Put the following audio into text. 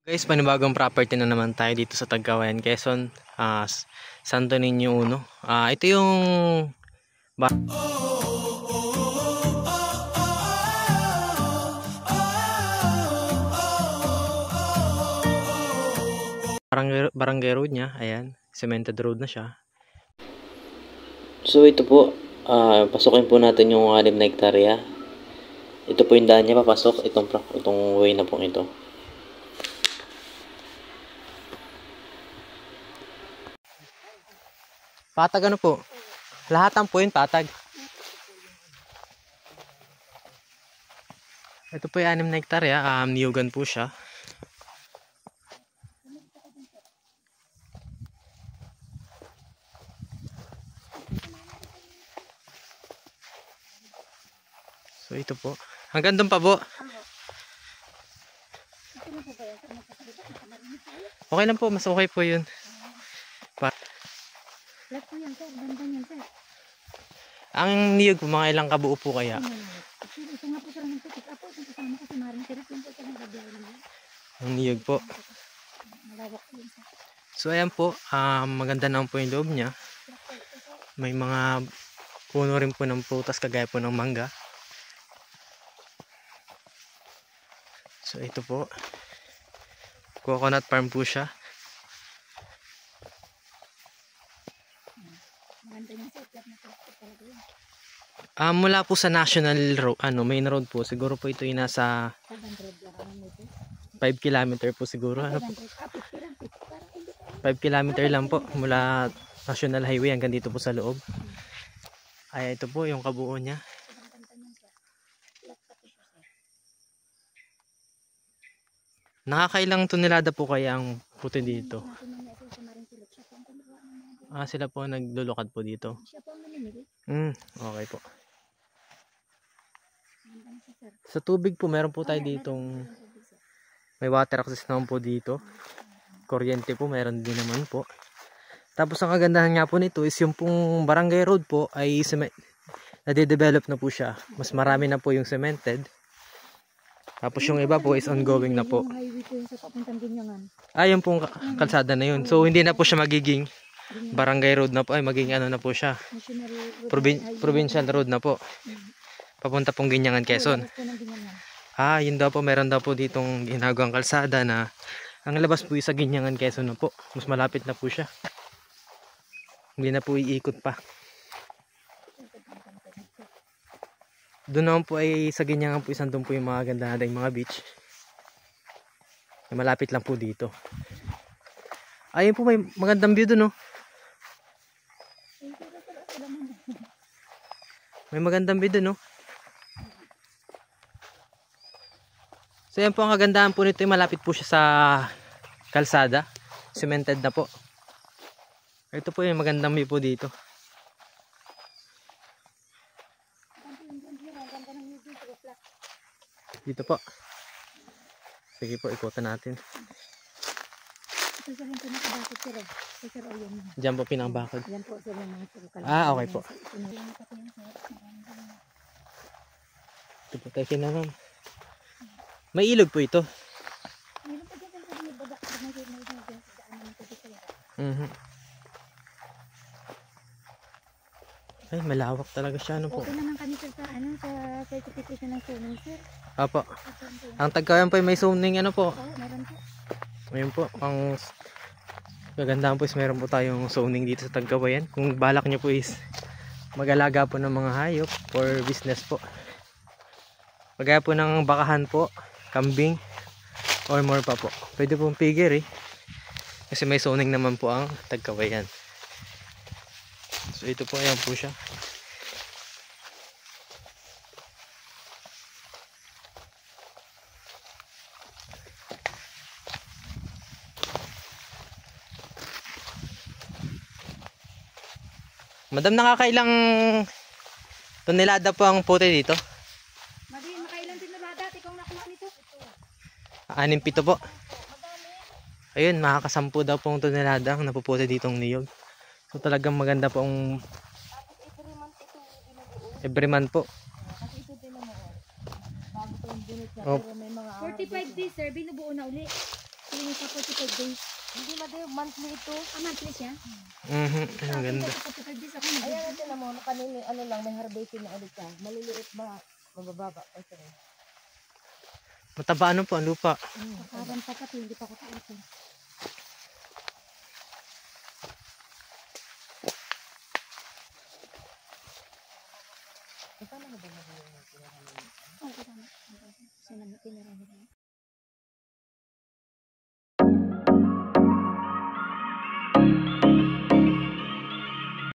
Guys, panibagong property na naman tayo dito sa Tagkawayan, Quezon, Santo Niño Uno. Ito yung barangay road niya. Ayan, cemented road na siya. So ito po, pasukin po natin yung 6 na hektarya. Ito po yung daan niya papasok, itong way na po ito. Patag ano po? Lahatan po yun, patag. Ito po yung 6 na hektarya, niyugan po siya. So ito po. Hanggang doon pa po. Okay lang po, mas okay po yun. Ang niyog po, mga ilang kabuo po kaya? Ang niyog po. So ayan po, maganda naman po yung loob niya. May mga puno rin po ng prutas kagaya po ng mangga. So ito po, coconut farm po siya. Mula po sa national road, main road po, siguro po ito yung nasa 5 kilometer po siguro. 5 kilometer lang po mula national highway hanggang dito po sa loob. Ay ito po yung kabuo niya. Nakakailang tonelada po kaya ang puti dito? Sila po naglulukad po dito. Okay po. Sa tubig po, meron po tayo ditong may water access naman po dito. Kuryente po, meron din naman po. Tapos ang kagandahan nga po nito is yung pong barangay road po ay nade-develop na po siya. Mas marami na po yung cemented. Tapos yung iba po is ongoing na po. Yung pong kalsada na yun. So hindi na po siya magiging barangay road na po. Ay magiging ano na po siya. Provincial road na po. Papunta pong Ginyangan, Quezon. Yun daw po. Meron daw po ditong ginagawang kalsada na ang labas po sa Ginyangan, Quezon na po. Mas malapit na po siya. Hindi na po iikot pa. Doon naman po ay sa Ginyangan po doon po yung mga ganda na mga beach. Malapit lang po dito. Ayun po, may magandang view doon, no? May magandang view doon, no? So yan po ang kagandahan po nito, malapit po siya sa kalsada. Cemented na po. Ito po yung magandang view po dito. Dito po. Sige po, ikutan natin. Diyan po pinakabakod. Okay po. Ito po tayo kinaman. May ilog po ito. Ay, malawak talaga siya. Ano po? Okay naman kami sa certification ng zoning, sir. Apo. Ang Tagkawayan po ay may zoning ano po? Meron po. Ayun po, ang kagandahan po is meron po tayong zoning dito sa Tagkawayan. Kung balak nyo po is mag-alaga po ng mga hayop for business po. Pagaya po ng bakahan po, kambing, or more pa po. Pwede pong piggery kasi may zoning naman po ang Tagkawayan. So ito po, ayan po siya. Madam, nakakailang tonelada po ang puti dito? Makailang tonelada? Ikaw nakuha nito? 6-7 po. Ayun, makakasampu daw pong tonelada ang napuputi ditong niyog. So talagang maganda po ang every month po. Kasi ito din naman. Bago pa yung bunot niya. 45 days, sir. Binubuo na uli. sa 45 days. Hindi madi, monthly ito. Monthly siya. Ang ganda. Sa 45 days ako Ayan natin na mo, kanini, ano lang, may harvesting na ulit ka. Maliliit ba? Mabababa pa ito. Mataba ano po ang lupa. Kaban pa pati, hindi pa ko taotin. Paano na ba naging Oo, kasama. Sinama, tinira nila.